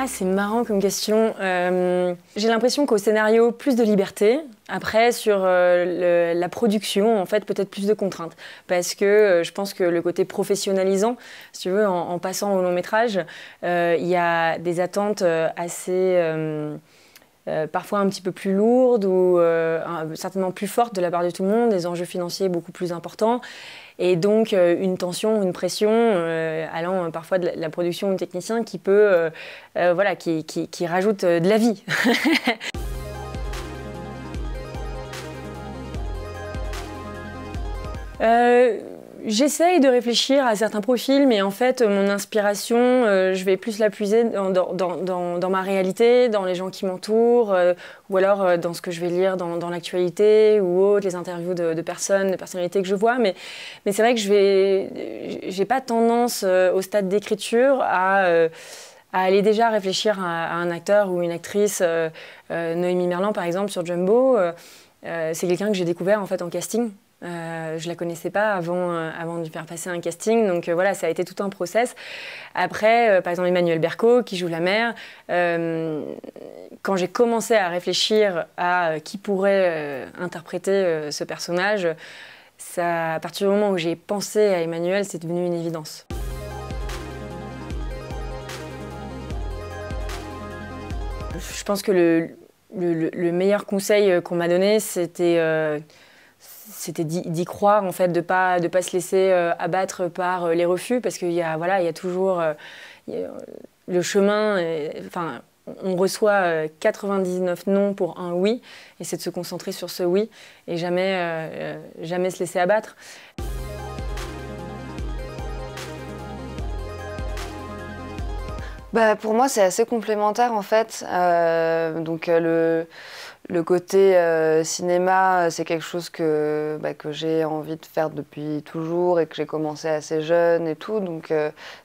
Ah, c'est marrant comme question. J'ai l'impression qu'au scénario, plus de liberté. Après, sur la production, en fait, peut-être plus de contraintes. Parce que je pense que le côté professionnalisant, si tu veux, en passant au long métrage, il y a des attentes assez... parfois un petit peu plus lourdes ou certainement plus fortes de la part de tout le monde, des enjeux financiers beaucoup plus importants. Et donc une tension, une pression allant parfois de la production au technicien qui peut, voilà, qui rajoute de la vie. J'essaye de réfléchir à certains profils, mais en fait, mon inspiration, je vais plus la puiser dans ma réalité, dans les gens qui m'entourent, ou alors dans ce que je vais lire dans l'actualité ou autre, les interviews de personnes, de personnalités que je vois. Mais c'est vrai que j'ai pas tendance au stade d'écriture à aller déjà réfléchir à un acteur ou une actrice. Noémie Merlan, par exemple, sur Jumbo, c'est quelqu'un que j'ai découvert en fait en casting. Je la connaissais pas avant de lui faire passer un casting, donc voilà, ça a été tout un process. Après, par exemple, Emmanuelle Berco, qui joue la mère, quand j'ai commencé à réfléchir à qui pourrait interpréter ce personnage, ça, à partir du moment où j'ai pensé à Emmanuelle, c'est devenu une évidence. Je pense que le meilleur conseil qu'on m'a donné, c'était d'y croire, en fait, de pas se laisser abattre par les refus, parce qu'il y a, voilà, il y a toujours le chemin. Enfin, on reçoit 99 non pour un oui, et c'est de se concentrer sur ce oui et jamais se laisser abattre. Bah, pour moi, c'est assez complémentaire en fait. Le côté cinéma, c'est quelque chose que j'ai envie de faire depuis toujours et que j'ai commencé assez jeune et tout. Donc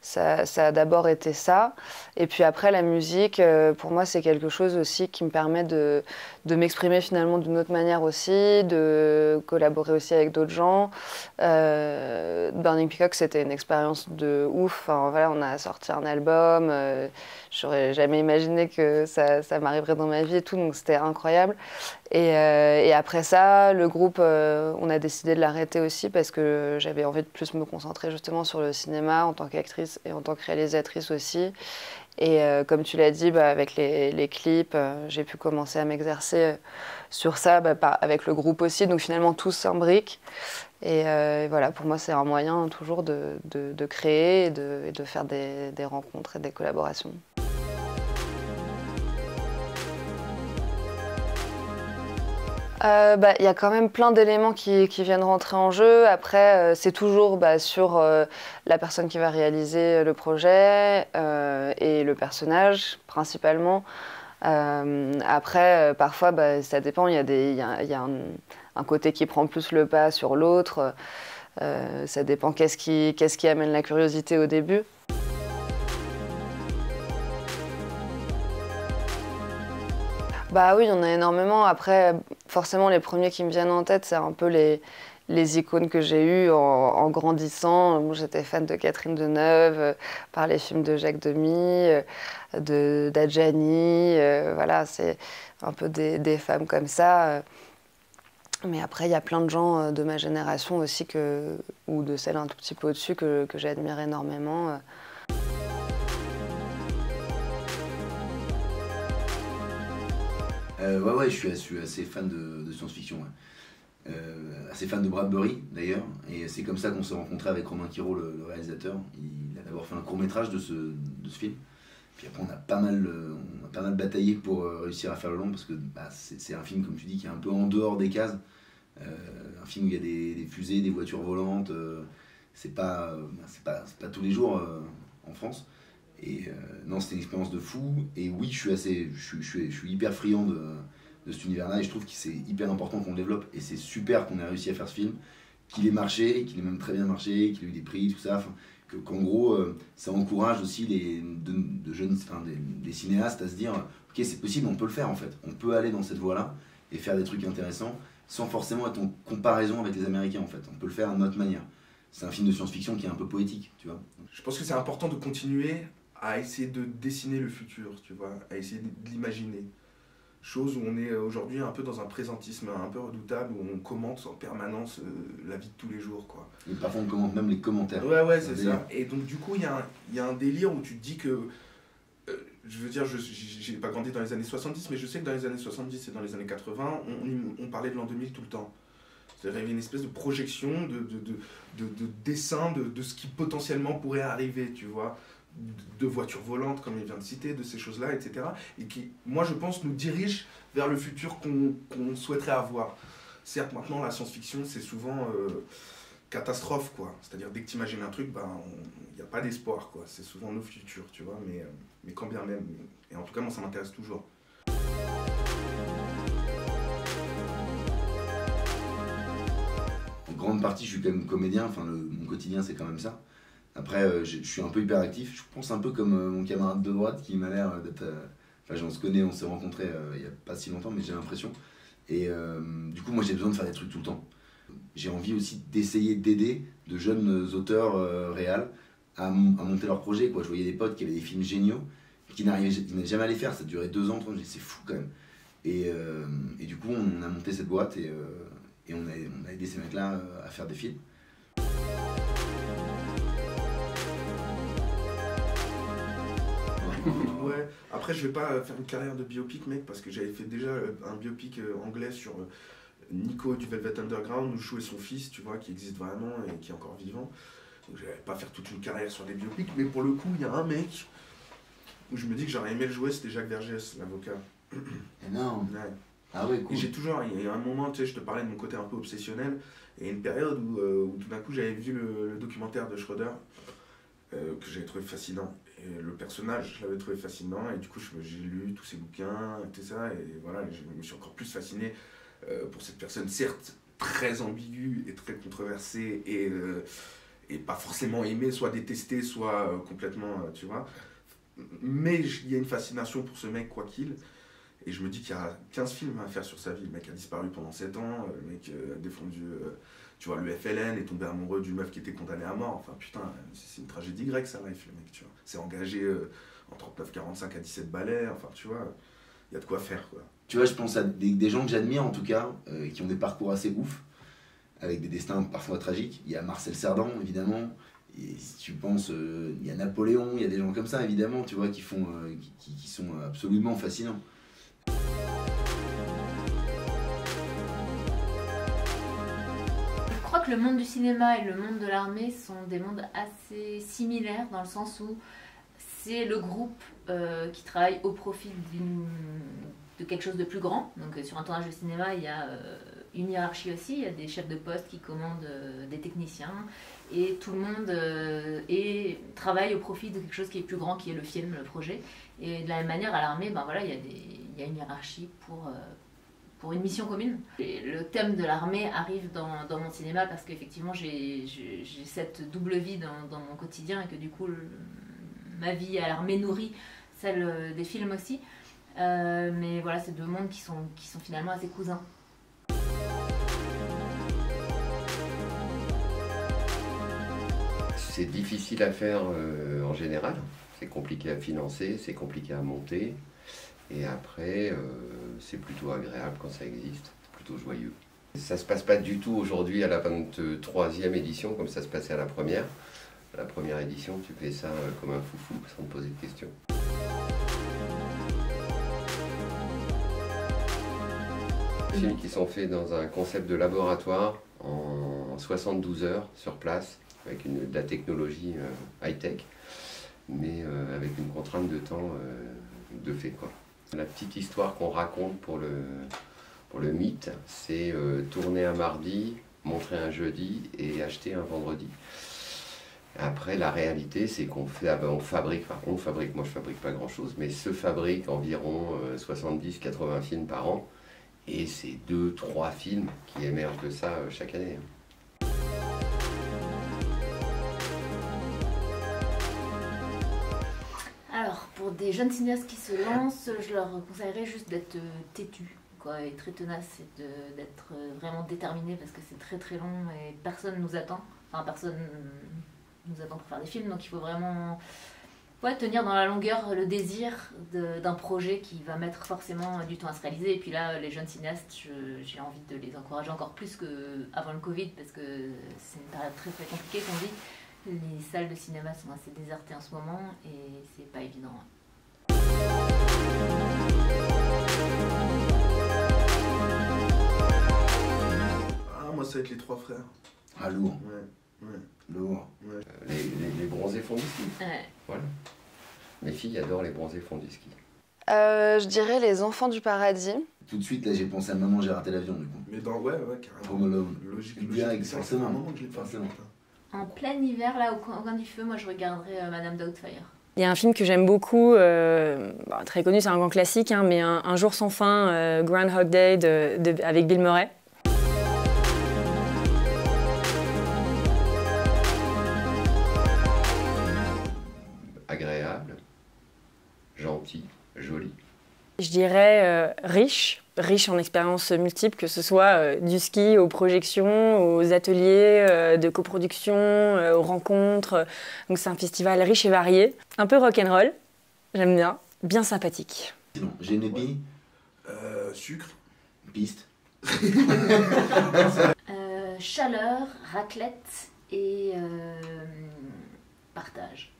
ça a d'abord été ça. Et puis après, la musique, pour moi, c'est quelque chose aussi qui me permet de m'exprimer finalement d'une autre manière aussi, de collaborer aussi avec d'autres gens. Burning Peacock, c'était une expérience de ouf. Enfin, voilà, on a sorti un album. J'aurais jamais imaginé que ça m'arriverait dans ma vie et tout, donc c'était incroyable. Et après ça, le groupe, on a décidé de l'arrêter aussi parce que j'avais envie de plus me concentrer justement sur le cinéma en tant qu'actrice et en tant que réalisatrice aussi. Et comme tu l'as dit, avec les clips, j'ai pu commencer à m'exercer sur ça avec le groupe aussi. Donc finalement, tout s'imbrique. Et voilà, pour moi, c'est un moyen toujours de créer et de faire des rencontres et des collaborations. Il y a quand même plein d'éléments qui viennent rentrer en jeu. Après, c'est toujours sur la personne qui va réaliser le projet et le personnage, principalement. Après, parfois, ça dépend. Il y a un côté qui prend plus le pas sur l'autre. Ça dépend qu'est-ce qui amène la curiosité au début. Bah oui, il y en a énormément. Après, forcément, les premiers qui me viennent en tête, c'est un peu les icônes que j'ai eues en grandissant. Moi, j'étais fan de Catherine Deneuve, par les films de Jacques Demy, d'Adjani. Voilà, c'est un peu des femmes comme ça. Mais après, il y a plein de gens de ma génération aussi, ou de celle un tout petit peu au-dessus, que j'admire énormément. Ouais, je suis assez fan de science-fiction. Ouais. Assez fan de Bradbury, d'ailleurs. Et c'est comme ça qu'on s'est rencontré avec Romain Quirault, le réalisateur. Il a d'abord fait un court-métrage de ce film. Puis après, on a pas mal bataillé pour réussir à faire le long, parce que c'est un film, comme tu dis, qui est un peu en dehors des cases. Un film où il y a des fusées, des voitures volantes. C'est pas tous les jours en France. Et non, c'était une expérience de fou. Et oui, je suis hyper friand de cet univers-là, et je trouve que c'est hyper important qu'on le développe. Et c'est super qu'on ait réussi à faire ce film, qu'il ait marché, qu'il ait même très bien marché, qu'il ait eu des prix, tout ça. Qu'en gros, ça encourage aussi de jeunes, des cinéastes à se dire ok, c'est possible, on peut le faire en fait. On peut aller dans cette voie-là et faire des trucs intéressants sans forcément être en comparaison avec les Américains en fait. On peut le faire à notre manière. C'est un film de science-fiction qui est un peu poétique, tu vois. Je pense que c'est important de continuer à essayer de dessiner le futur, tu vois, à essayer de l'imaginer. Chose où on est aujourd'hui un peu dans un présentisme un peu redoutable, où on commente en permanence la vie de tous les jours, quoi. Et parfois on commente même les commentaires. Ouais, c'est ça. Et donc du coup, il y a un délire où tu te dis que... je veux dire, j'ai pas grandi dans les années 70, mais je sais que dans les années 70 et dans les années 80, on parlait de l'an 2000 tout le temps. C'est-à-dire qu'il y avait une espèce de projection, de dessin de ce qui potentiellement pourrait arriver, tu vois, de voitures volantes, comme il vient de citer, de ces choses-là, etc. Et qui, moi, je pense, nous dirige vers le futur qu'on souhaiterait avoir. Certes, maintenant, la science-fiction, c'est souvent catastrophe, quoi. C'est-à-dire, dès que tu imagines un truc, ben, il n'y a pas d'espoir, quoi. C'est souvent nos futurs, tu vois, mais quand bien même. Et en tout cas, moi, ça m'intéresse toujours. En grande partie, je suis quand même comédien, enfin, mon quotidien, c'est quand même ça. Après, je suis un peu hyperactif, je pense un peu comme mon camarade de droite qui m'a l'air d'être... Enfin, on se connaît, on s'est rencontrés il n'y a pas si longtemps, mais j'ai l'impression. Et du coup, moi, j'ai besoin de faire des trucs tout le temps. J'ai envie aussi d'essayer d'aider de jeunes auteurs réals à monter leurs projets, quoi. Je voyais des potes qui avaient des films géniaux, qui n'arrivaient jamais à les faire, ça durait 2 ans, 3 ans, c'est fou quand même. Et du coup, on a monté cette boîte et on a aidé ces mecs-là à faire des films. Ouais, après je vais pas faire une carrière de biopic, mec, parce que j'avais fait déjà un biopic anglais sur Nico du Velvet Underground où je jouais son fils, tu vois, qui existe vraiment et qui est encore vivant. Donc je vais pas faire toute une carrière sur des biopics, mais pour le coup, il y a un mec où je me dis que j'aurais aimé le jouer, c'était Jacques Vergès, l'avocat. Énorme. Ouais. Ah ouais, cool. Et j'ai toujours, il y a un moment, tu sais, je te parlais de mon côté un peu obsessionnel, et une période où tout d'un coup j'avais vu le documentaire de Schroeder, que j'avais trouvé fascinant. Et le personnage, je l'avais trouvé fascinant, et du coup j'ai lu tous ses bouquins, et tout ça, et voilà, je me suis encore plus fasciné pour cette personne, certes très ambiguë et très controversée, et pas forcément aimée, soit détestée, soit complètement, tu vois. Mais il y a une fascination pour ce mec, quoi qu'il. Et je me dis qu'il y a 15 films à faire sur sa vie. Le mec a disparu pendant 7 ans, le mec a défendu tu vois, le FLN, est tombé amoureux d'une meuf qui était condamnée à mort. Enfin putain, c'est une tragédie grecque sa life, le mec, tu vois. C'est engagé en 39-45 à 17 balais, enfin tu vois, il y a de quoi faire, quoi. Tu vois, je pense à des gens que j'admire en tout cas, qui ont des parcours assez ouf, avec des destins parfois tragiques. Il y a Marcel Cerdan, évidemment. Et si tu penses, il y a Napoléon, il y a des gens comme ça, évidemment, tu vois, qui sont absolument fascinants. Je crois que le monde du cinéma et le monde de l'armée sont des mondes assez similaires dans le sens où c'est le groupe qui travaille au profit de quelque chose de plus grand. Donc sur un tournage de cinéma, il y a une hiérarchie aussi, il y a des chefs de poste qui commandent des techniciens et tout le monde travaille au profit de quelque chose qui est plus grand, qui est le film, le projet. Et de la même manière, à l'armée, ben voilà, il y a une hiérarchie pour une mission commune. Et le thème de l'armée arrive dans mon cinéma parce qu'effectivement j'ai cette double vie dans mon quotidien et que du coup ma vie à l'armée nourrit celle des films aussi. Mais voilà, c'est 2 mondes qui sont finalement assez cousins. C'est difficile à faire en général, c'est compliqué à financer, c'est compliqué à monter. Et après, c'est plutôt agréable quand ça existe, c'est plutôt joyeux. Ça se passe pas du tout aujourd'hui à la 23e édition comme ça se passait à la première. À la première édition, tu fais ça comme un foufou sans te poser de questions. Les films qui sont faits dans un concept de laboratoire en 72 heures sur place, avec de la technologie high-tech, mais avec une contrainte de temps de fait, quoi. La petite histoire qu'on raconte pour le mythe, c'est tourner un mardi, montrer un jeudi et acheter un vendredi. Après, la réalité, c'est qu'on fabrique, moi je fabrique pas grand chose, mais se fabrique environ 70-80 films par an, et c'est 2-3 films qui émergent de ça chaque année. Alors, pour des jeunes cinéastes qui se lancent, je leur conseillerais juste d'être têtus, quoi, et très tenaces, et d'être vraiment déterminés parce que c'est très très long et personne nous attend. Enfin, personne nous attend pour faire des films, donc il faut vraiment Ouais, tenir dans la longueur le désir d'un projet qui va mettre forcément du temps à se réaliser. Et puis là, les jeunes cinéastes, j'ai envie de les encourager encore plus qu'avant le Covid, parce que c'est une période très très compliquée qu'on vit. Les salles de cinéma sont assez désertées en ce moment et c'est pas évident. Ah, moi, ça va être les trois frères. Ah, lourd. Ouais, ouais. Lourd. Ouais. Les bronzés font du ski. Ouais. Voilà. Mes filles adorent les bronzés font du ski. Je dirais Les Enfants du Paradis. Tout de suite, là, j'ai pensé à Maman, j'ai raté l'avion, du coup. Mais dans, ouais, carrément. Home Alone. Logique, Direct, C'est vrai que forcément. c'est un moment que je l'ai pas fait. Forcément. En plein hiver, là, au coin du feu, moi je regarderais Madame Doubtfire. Il y a un film que j'aime beaucoup, très connu, c'est un grand classique, hein, mais un jour sans fin, Groundhog Day avec Bill Murray. Agréable, gentil, joli. Je dirais riche en expériences multiples, que ce soit du ski aux projections, aux ateliers de coproduction, aux rencontres. Donc c'est un festival riche et varié, un peu rock'n'roll, j'aime bien sympathique. Sinon, Genepi, Sucre. piste. Chaleur, raclette et partage.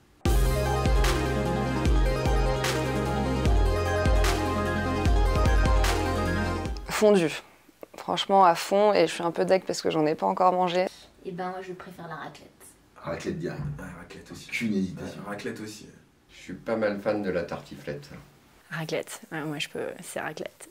Fondu. Franchement, à fond, et je suis un peu deg parce que j'en ai pas encore mangé. Et ben moi je préfère la raclette. Raclette direct. Ouais, raclette aussi. Aucune hésitation. Ouais, raclette aussi. Je suis pas mal fan de la tartiflette. Raclette, ouais, moi c'est raclette.